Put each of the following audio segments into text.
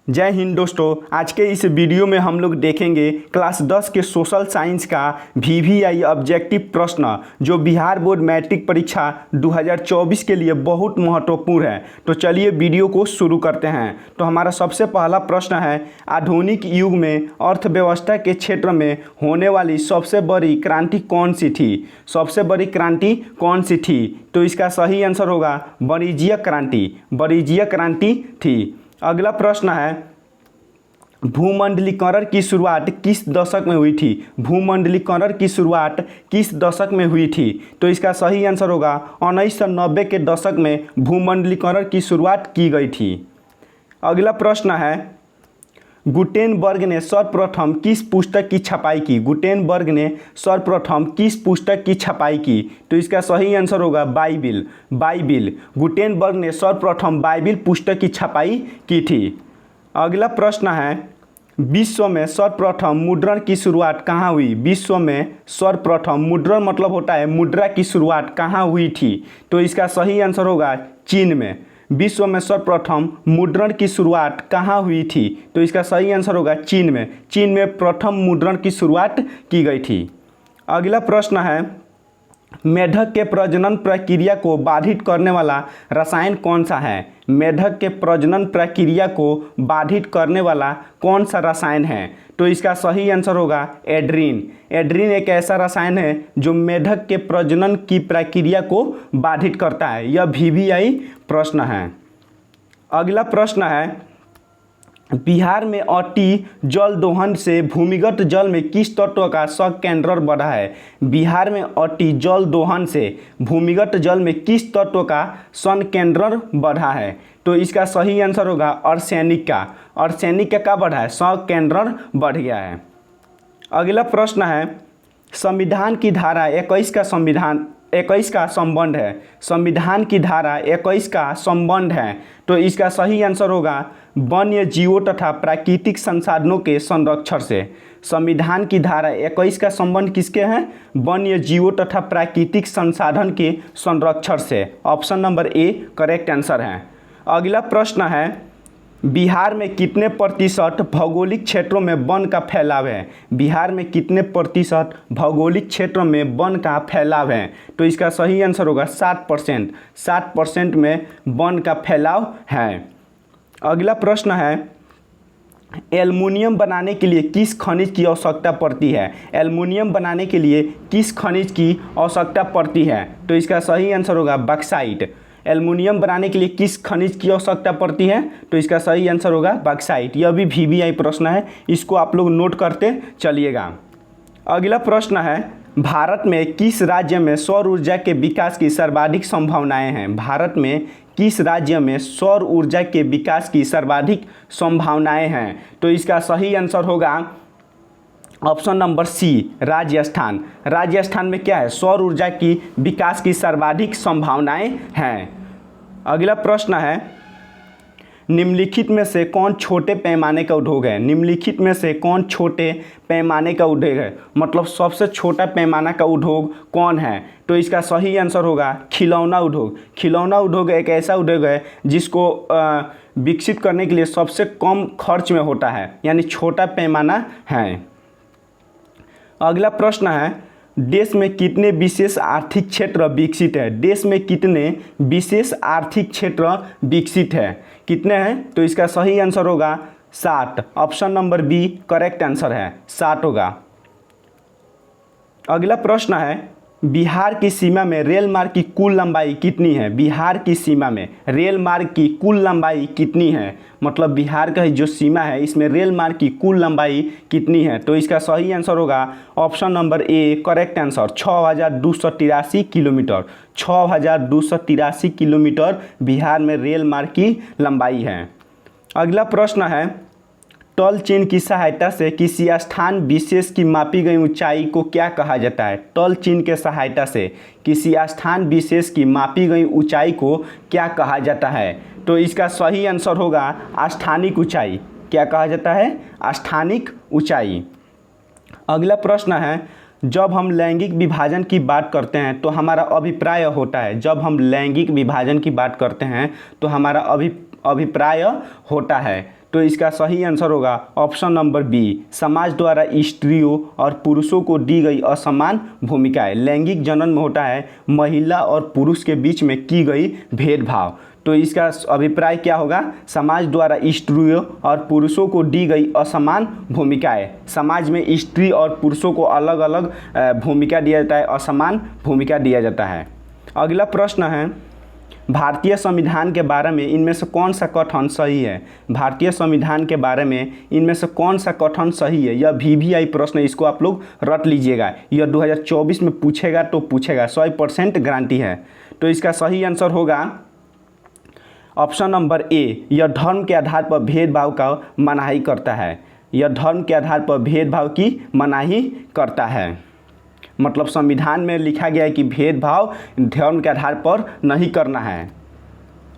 जय हिंद दोस्तों। आज के इस वीडियो में हम लोग देखेंगे क्लास 10 के सोशल साइंस का वीवीआई ऑब्जेक्टिव प्रश्न जो बिहार बोर्ड मैट्रिक परीक्षा 2024 के लिए बहुत महत्वपूर्ण है। तो चलिए वीडियो को शुरू करते हैं। तो हमारा सबसे पहला प्रश्न है, आधुनिक युग में अर्थव्यवस्था के क्षेत्र में होने वाली सबसे बड़ी क्रांति कौन सी थी? सबसे बड़ी क्रांति कौन सी थी? तो इसका सही आंसर होगा वाणिज्य क्रांति। वाणिज्य क्रांति थी। अगला प्रश्न है, भूमंडलीकरण की शुरुआत किस दशक में हुई थी? भूमंडलीकरण की शुरुआत किस दशक में हुई थी? तो इसका सही आंसर होगा 1990 के दशक में भूमंडलीकरण की शुरुआत की गई थी। अगला प्रश्न है, गुटेनबर्ग ने सर्वप्रथम किस पुस्तक की छपाई की? गुटेनबर्ग ने सर्वप्रथम किस पुस्तक की छपाई की? तो इसका सही आंसर होगा बाइबिल। बाइबिल। गुटेनबर्ग ने सर्वप्रथम बाइबिल पुस्तक की छपाई की थी। अगला प्रश्न है, विश्व में सर्वप्रथम मुद्रण की शुरुआत कहाँ हुई? विश्व में सर्वप्रथम मुद्रण मतलब होता है मुद्रा की शुरुआत कहाँ हुई थी? तो इसका सही आंसर होगा चीन में। विश्व में सर्वप्रथम मुद्रण की शुरुआत कहाँ हुई थी? तो इसका सही आंसर होगा चीन में। चीन में प्रथम मुद्रण की शुरुआत की गई थी। अगला प्रश्न है, मेढक के प्रजनन प्रक्रिया को बाधित करने वाला रसायन कौन सा है? मेढक के प्रजनन प्रक्रिया को बाधित करने वाला कौन सा रसायन है? तो इसका सही आंसर होगा एड्रीन। एड्रीन एक ऐसा रसायन है जो मेढक के प्रजनन की प्रक्रिया को बाधित करता है। यह वीवीआई प्रश्न है। अगला प्रश्न है, बिहार में अति जल दोहन से भूमिगत जल में किस तत्व का संकेंद्रण बढ़ा है? बिहार में अति जल दोहन से भूमिगत जल में किस तत्व का संकेंद्रण बढ़ा है? तो इसका सही आंसर होगा आर्सेनिक का। आर्सेनिक का बढ़ा है? संकेंद्रण बढ़ गया है। अगला प्रश्न है, संविधान की धारा 21 का संबंध है। संविधान की धारा 21 का संबंध है। तो इसका सही आंसर होगा वन्य जीवों तथा प्राकृतिक संसाधनों के संरक्षण से। संविधान की धारा 21 का संबंध किसके हैं? वन्य जीवों तथा प्राकृतिक संसाधन के संरक्षण से। Option number A correct answer है। अगला प्रश्न है, बिहार में कितने प्रतिशत भौगोलिक क्षेत्रों में वन का फैलाव है? बिहार में कितने प्रतिशत भौगोलिक क्षेत्रों में वन का फैलाव है? तो इसका सही आंसर होगा 7%। 7% में वन का फैलाव है। अगला प्रश्न है, एल्युमिनियम बनाने के लिए किस खनिज की आवश्यकता पड़ती है? एल्युमिनियम बनाने के लिए किस खनिज की आवश्यकता पड़ती है? तो इसका सही आंसर होगा बॉक्साइट। एल्युमिनियम बनाने के लिए किस खनिज की आवश्यकता पड़ती है? तो इसका सही आंसर होगा बॉक्साइट। यह भी वीवीआई प्रश्न है, इसको आप लोग नोट करते चलिएगा। अगला प्रश्न है, भारत में किस राज्य में सौर ऊर्जा के विकास की सर्वाधिक संभावनाएं हैं? भारत में किस राज्य में सौर ऊर्जा के विकास की सर्वाधिक संभावनाएं हैं? तो इसका सही आंसर होगा option number C Rajasthan. Rajasthan में क्या है? सौर ऊर्जा की विकास की सर्वाधिक संभावनाएं हैं। अगला प्रश्न है, निम्नलिखित में से कौन छोटे पैमाने का उद्योग है? निम्नलिखित में से कौन छोटे पैमाने का उद्योग है? मतलब सबसे छोटा पैमाना का उद्योग कौन है? तो इसका सही आंसर होगा खिलौना उद्योग। खिलौना उद्योग एक ऐसा उद्योग है जिसको विकसित करने के लिए सबसे कम खर्च में होता है, यानी छोटा पैमाना है। अगला प्रश्न है, देश में कितने विशेष आर्थिक क्षेत्र विकसित है? देश में कितने विशेष आर्थिक क्षेत्र विकसित है? कितने हैं? तो इसका सही आंसर होगा 7। Option number B correct answer है, 7 होगा। अगला प्रश्न है, बिहार की सीमा में रेल मार्ग की कुल लंबाई कितनी है? बिहार की सीमा में रेल मार्ग की कुल लंबाई कितनी है? मतलब बिहार का जो सीमा है इसमें रेल मार्ग की कुल लंबाई कितनी है? तो इसका सही आंसर होगा option number A correct answer 6283 kilometre. 6283 kilometre Bihar में रेल मार्ग की लंबाई है। अगला प्रश्न है, तल चिन्ह की सहायता से किसी स्थान विशेष की मापी गई ऊंचाई को क्या कहा जाता है? तल चिन्ह के सहायता से किसी स्थान विशेष की मापी गई ऊंचाई को क्या कहा जाता है? तो इसका सही आंसर होगा स्थानिक ऊंचाई। क्या कहा जाता है? स्थानिक ऊंचाई। अगला प्रश्न है, जब हम लैंगिक विभाजन की बात करते हैं तो हमारा अभिप्राय होता है, जब हम लैंगिक विभाजन की बात करते हैं तो हमारा अभिप्राय होता है। तो इसका सही आंसर होगा ऑप्शन नंबर बी, समाज द्वारा स्त्रियों और पुरुषों को दी गई असमान भूमिकाएं। लैंगिक जनन में होता है महिला और पुरुष के बीच में की गई भेदभाव। तो इसका अभिप्राय क्या होगा, समाज द्वारा स्त्रियों और पुरुषों को दी गई असमान भूमिकाएं। समाज में स्त्री और पुरुषों को अलग अलग भूमिका दिया जाता है, असमान भूमिका दिया जाता है। अगला प्रश्न है, भारतीय संविधान के बारे में इनमें से कौन सा कथन सही है। भारतीय संविधान के बारे में इनमें से कौन सा कथन सही है। यह VVI प्रश्न, इसको आप लोग रट लीजिएगा। यह 2024 में पूछेगा तो पूछेगा, 100% गारंटी है। तो इसका सही आंसर होगा ऑप्शन नंबर ए, यह धर्म के आधार पर भेदभाव का मनाही करता है। यह धर्म के आधार पर भेदभाव की मनाही करता है। मतलब संविधान में लिखा गया है कि भेदभाव धर्म के आधार पर नहीं करना है।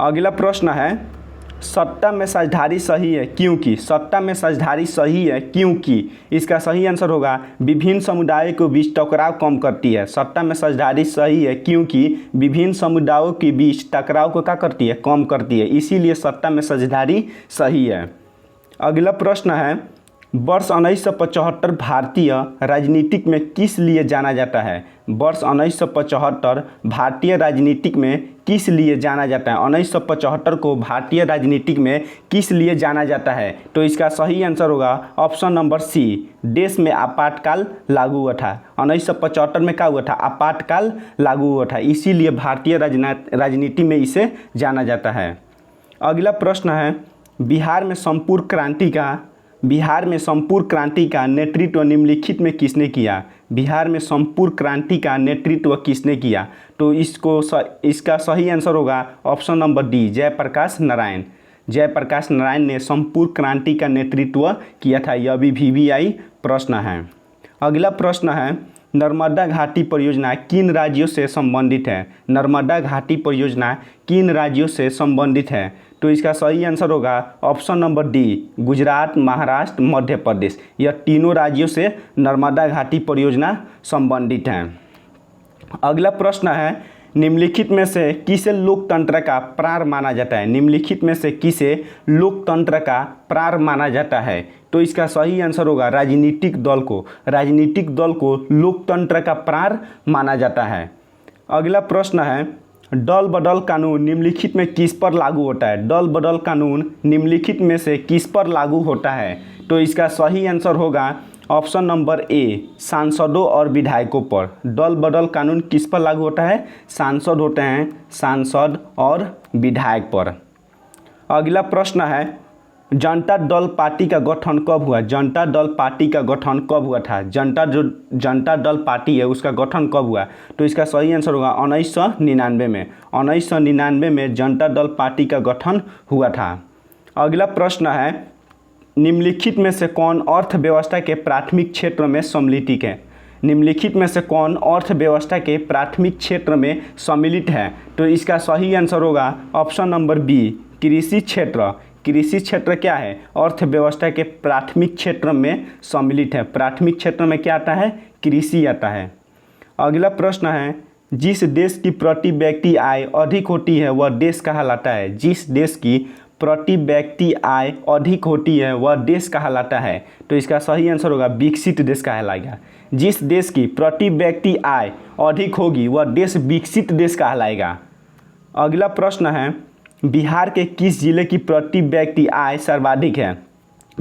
अगला प्रश्न है, सत्ता में साझेदारी सही है क्योंकि। सत्ता में साझेदारी सही है क्योंकि। इसका सही आंसर होगा विभिन्न समुदायों के बीच टकराव कम करती है। सत्ता में साझेदारी सही है क्योंकि विभिन्न समुदायों के बीच टकराव को क्या करती है, कम करती है, इसीलिए सत्ता में साझेदारी सही है। अगला प्रश्न है, वर्ष 1975 भारतीय राजनीतिक में किस लिए जाना जाता है। वर्ष 1975 भारतीय राजनीतिक में किस लिए जाना जाता है। 1975 को भारतीय राजनीतिक में किस लिए जाना जाता है। तो इसका सही आंसर होगा ऑप्शन नंबर सी, देश में आपातकाल लागू हुआ था। 1975 में क्या हुआ था, आपातकाल लागू हुआ था, इसीलिए भारतीय राजनीति में इसे जाना जाता है। अगला प्रश्न है, बिहार में संपूर्ण क्रांति का नेतृत्व निम्नलिखित में किसने किया। बिहार में संपूर्ण क्रांति का नेतृत्व किसने किया। तो इसका सही आंसर होगा option number D, Jayaprakash Narayan. Jayaprakash Narayan ने संपूर्ण क्रांति का नेतृत्व किया था। यह भी VVI प्रश्न है। अगला प्रश्न है, नर्मदा घाटी परियोजना किन राज्यों से संबंधित है। नर्मदा घाटी परियोजना किन राज्यों से संबंधित है। तो इसका सही आंसर होगा option number D, Gujarat, Maharashtra, Madhya Pradesh. यह तीनों राज्यों से नर्मदा घाटी परियोजना संबंधित है। अगला प्रश्न है, निम्नलिखित में से किसे लोकतंत्र का प्राण माना जाता है। निम्नलिखित में से किसे लोकतंत्र का प्राण माना जाता है। तो इसका सही आंसर होगा राजनीतिक दल को। राजनीतिक दल को लोकतंत्र का प्राण माना जाता है। अगला प्रश्न है, दल बदल कानून निम्नलिखित में किस पर लागू होता है। दल बदल कानून निम्नलिखित में से किस पर लागू होता है। तो इसका सही आंसर होगा ऑप्शन नंबर ए, सांसदों और विधायकों पर। दल बदल कानून किस पर लागू होता है, सांसद होते हैं, सांसद और विधायक पर। अगला प्रश्न है, जनता दल पार्टी का गठन कब हुआ। जनता दल पार्टी का गठन कब हुआ था। जनता दल पार्टी है उसका गठन कब हुआ। तो इसका सही आंसर होगा 1999 में। 1999 में जनता दल पार्टी का गठन हुआ था। अगला प्रश्न है, निम्नलिखित में से कौन अर्थव्यवस्था के प्राथमिक क्षेत्र में सम्मिलित है। निम्नलिखित में से कौन अर्थव्यवस्था के प्राथमिक क्षेत्र में सम्मिलित है। तो इसका सही आंसर होगा ऑप्शन नंबर बी, कृषि क्षेत्र। कृषि क्षेत्र क्या है, अर्थव्यवस्था के प्राथमिक क्षेत्र में सम्मिलित है। प्राथमिक क्षेत्र में क्या आता है, कृषि आता है। अगला प्रश्न है, जिस देश की प्रति व्यक्ति आय अधिक होती है वह देश कहलाता है। जिस देश की प्रति व्यक्ति आय अधिक होती है वह देश कहलाता है। तो इसका सही आंसर होगा विकसित देश कहलाएगा। जिस देश की प्रति व्यक्ति आय अधिक होगी वह देश विकसित देश कहलाएगा। अगला प्रश्न है, बिहार के किस जिले की प्रति व्यक्ति आय सर्वाधिक है।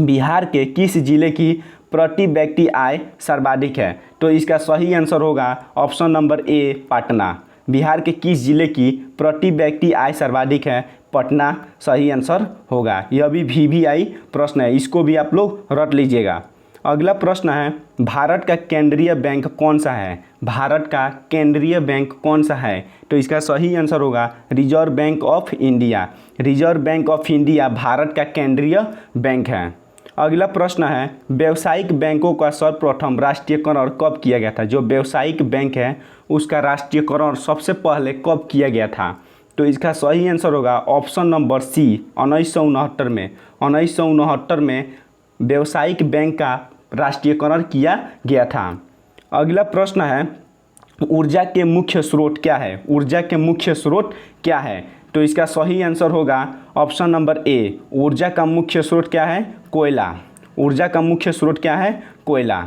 बिहार के किस जिले की प्रति व्यक्ति आय सर्वाधिक है। तो इसका सही आंसर होगा option number A, Patna. Bihar के किस जिले की प्रति व्यक्ति आय सर्वाधिक है, पटना सही आंसर होगा। यह भी VVI प्रश्न है, इसको भी आप लोग रट लीजिएगा। अगला प्रश्न है, भारत का केंद्रीय बैंक कौन सा है। भारत का केंद्रीय बैंक कौन सा है। तो इसका सही आंसर होगा reserve bank of India. Reserve bank of India Bharat का केंद्रीय बैंक है। अगला प्रश्न है, व्यावसायिक बैंकों का सर्वप्रथम राष्ट्रीयकरण कब किया गया था। जो व्यावसायिक बैंक है उसका राष्ट्रीयकरण सबसे पहले कब किया गया था। तो इसका सही आंसर होगा ऑप्शन नंबर सी, 1969 में। 1969 में व्यावसायिक बैंक का राष्ट्रीयकरण किया गया था। अगला प्रश्न है, ऊर्जा के मुख्य स्रोत क्या है। ऊर्जा के मुख्य स्रोत क्या है। तो इसका सही आंसर होगा ऑप्शन नंबर ए, ऊर्जा का मुख्य स्रोत क्या है? कोयला। ऊर्जा का मुख्य स्रोत क्या है? कोयला।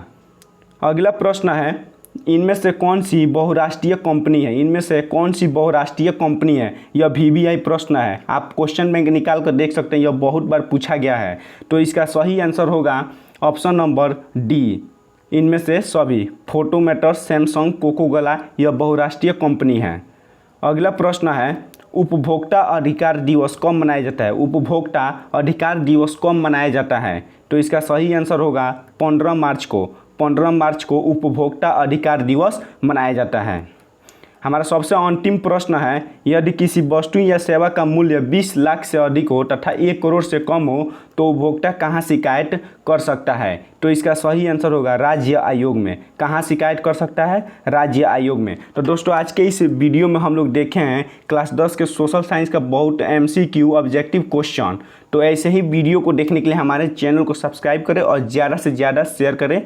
अगला प्रश्न है, इनमें से कौन सी बहुराष्ट्रीय कंपनी है? इनमें से कौन सी बहुराष्ट्रीय कंपनी है? यह वीवीआई प्रश्न है, आप क्वेश्चन बैंक निकाल कर देख सकते हैं, यह बहुत बार पूछा गया है। तो इसका सही आंसर होगा ऑप्शन नंबर डी, इनमें से सभी। फोटोमेटर्स, सैमसंग, कोकोकोला यह बहुराष्ट्रीय कंपनी है। अगला प्रश्न है, उपभोक्ता अधिकार दिवस कब मनाया जाता है? उपभोक्ता अधिकार दिवस कब मनाया जाता है? तो इसका सही आंसर होगा 15 मार्च को। 15 मार्च को उपभोक्ता अधिकार दिवस मनाया जाता है। हमारा सबसे अंतिम प्रश्न है, यदि किसी वस्तु या सेवा का मूल्य 20 लाख से अधिक हो तथा 1 करोड़ से कम हो तो उपभोक्ता कहाँ शिकायत कर सकता है? तो इसका सही आंसर होगा राज्य आयोग में। कहाँ शिकायत कर सकता है? राज्य आयोग में। तो दोस्तों आज के इस वीडियो में हम लोग देखे हैं क्लास 10 के सोशल साइंस का बहुत MCQ ऑब्जेक्टिव क्वेश्चन। तो ऐसे ही वीडियो को देखने के लिए हमारे चैनल को सब्सक्राइब करें और ज़्यादा से ज़्यादा शेयर करें।